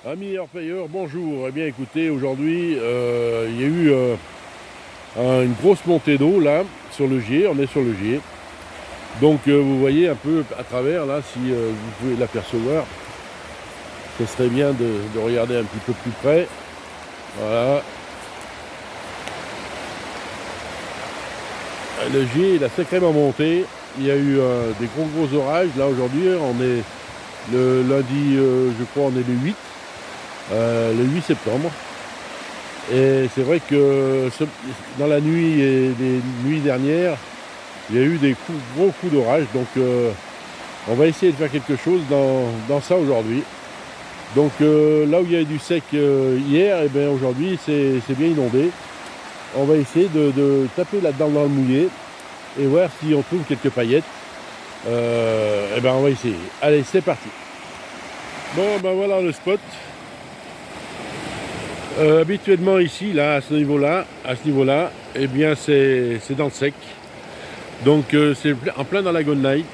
Amis orpailleurs, bonjour. Eh bien écoutez, aujourd'hui, il y a eu une grosse montée d'eau là, sur le Gier, on est sur le Gier. Donc vous voyez un peu à travers là, si vous pouvez l'apercevoir, ce serait bien de regarder un petit peu plus près. Voilà. Le Gier, il a sacrément monté. Il y a eu des gros orages. Là aujourd'hui, on est le lundi, je crois, on est le 8 septembre. Et c'est vrai que dans la nuit et les nuits dernières, il y a eu des gros coups d'orage. Donc on va essayer de faire quelque chose dans ça aujourd'hui. Donc là où il y avait du sec hier, et bien aujourd'hui c'est bien inondé. On va essayer de taper là-dedans dans le mouillé et voir si on trouve quelques paillettes. Et ben on va essayer. Allez, c'est parti. Bon ben voilà le spot. Habituellement ici, là, à ce niveau-là, eh bien c'est dans le sec. Donc c'est en plein dans la Gonnaï.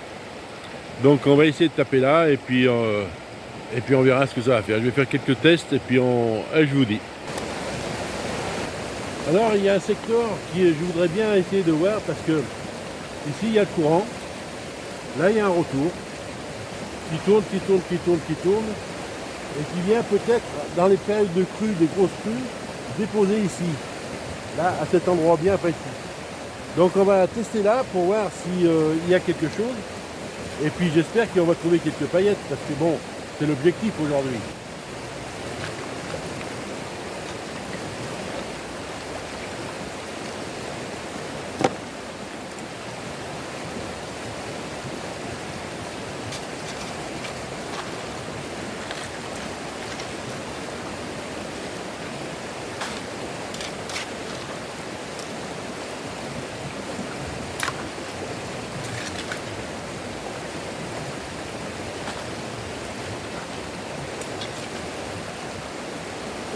Donc on va essayer de taper là et puis on verra ce que ça va faire. Je vais faire quelques tests et puis je vous dis. Alors il y a un secteur je voudrais bien essayer de voir parce que ici il y a le courant. Là il y a un retour qui tourne et qui vient peut-être dans les périodes de crue, des grosses crues, déposer ici. Là à cet endroit bien précis. Donc on va tester là pour voir s'il y a quelque chose. Et puis j'espère qu'on va trouver quelques paillettes parce que bon, c'est l'objectif aujourd'hui.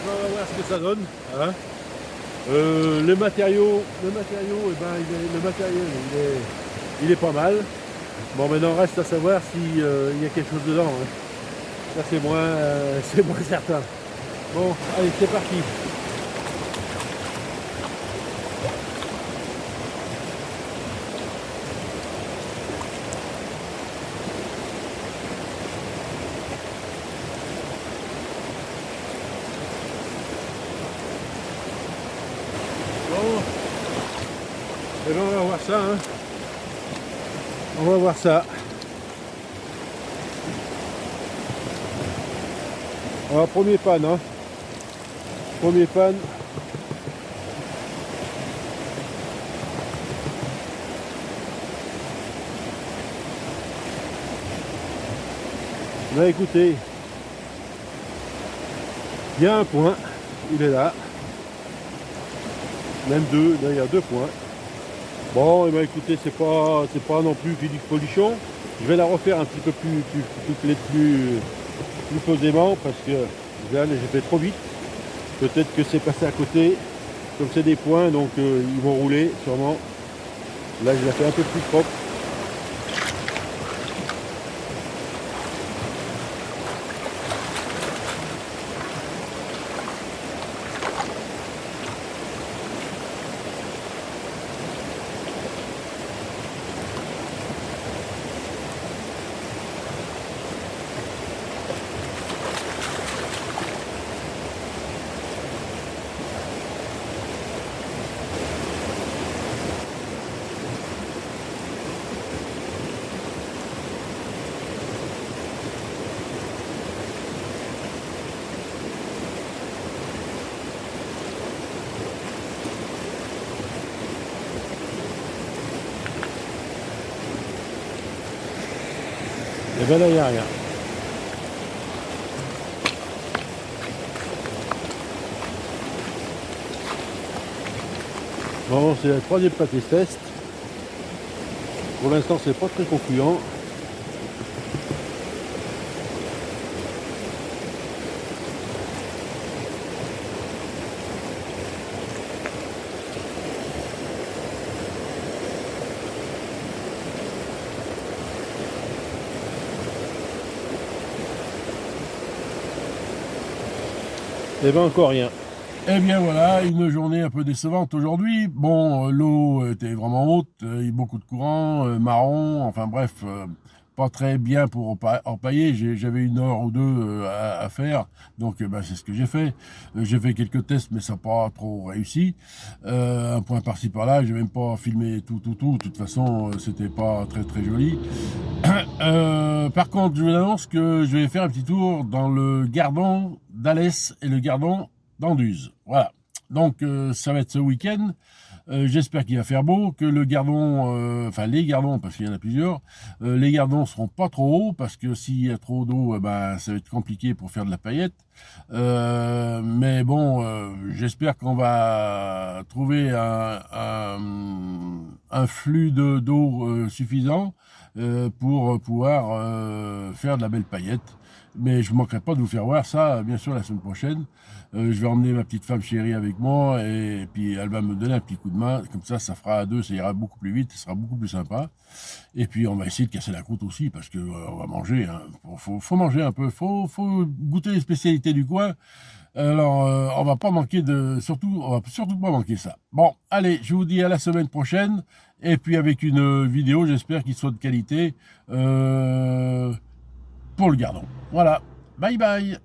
On va voir ce que ça donne. Hein. Le matériau, il est pas mal. Bon, maintenant reste à savoir s'il y a quelque chose dedans. Hein. Ça c'est moins certain. Bon, allez, c'est parti. Bon, et ben on va voir ça. Hein. On va voir ça. Alors, premier panne. Hein. Premier panne. Bah écoutez, il y a un point, il est là. Même deux, là il y a 2 points. Bon, et ben écoutez, c'est pas non plus Philippe Polichon. Je vais la refaire un petit peu plus posément parce que là j'ai fait trop vite. Peut-être que c'est passé à côté. Comme c'est des points, donc ils vont rouler sûrement. Là je la fais un peu plus propre. Et ben là il n'y a rien. Bon, c'est la troisième pâté test. Pour l'instant c'est pas très concluant. Et ben encore rien. Eh bien voilà, une journée un peu décevante aujourd'hui. Bon, l'eau était vraiment haute, il y a eu beaucoup de courant, marron, enfin bref, pas très bien pour empailler. J'avais 1 heure ou 2 à faire, donc bah, c'est ce que j'ai fait. J'ai fait quelques tests, mais ça n'a pas trop réussi. Un point par-ci par-là, j'ai même pas filmé tout. De toute façon, c'était pas très très joli. Par contre, je vous annonce que je vais faire un petit tour dans le Gardon d'Alès et le Gardon d'Anduze. Voilà. Donc, ça va être ce week-end. J'espère qu'il va faire beau, que le gardon, enfin les gardons, parce qu'il y en a plusieurs, les gardons seront pas trop hauts, parce que s'il y a trop d'eau, ben, ça va être compliqué pour faire de la paillette. Mais bon, j'espère qu'on va trouver un flux d'eau suffisant pour pouvoir faire de la belle paillette. Mais je ne manquerai pas de vous faire voir ça, bien sûr, la semaine prochaine. Je vais emmener ma petite femme chérie avec moi et puis elle va me donner un petit coup de main. Comme ça fera à deux, ça ira beaucoup plus vite, ça sera beaucoup plus sympa. Et puis on va essayer de casser la croûte aussi parce que on va manger. Hein. Faut manger un peu, faut goûter les spécialités du coin. Alors on va pas manquer on va surtout pas manquer ça. Bon, allez, je vous dis à la semaine prochaine et puis avec une vidéo, j'espère qu'il soit de qualité pour le gardon. Voilà, bye bye.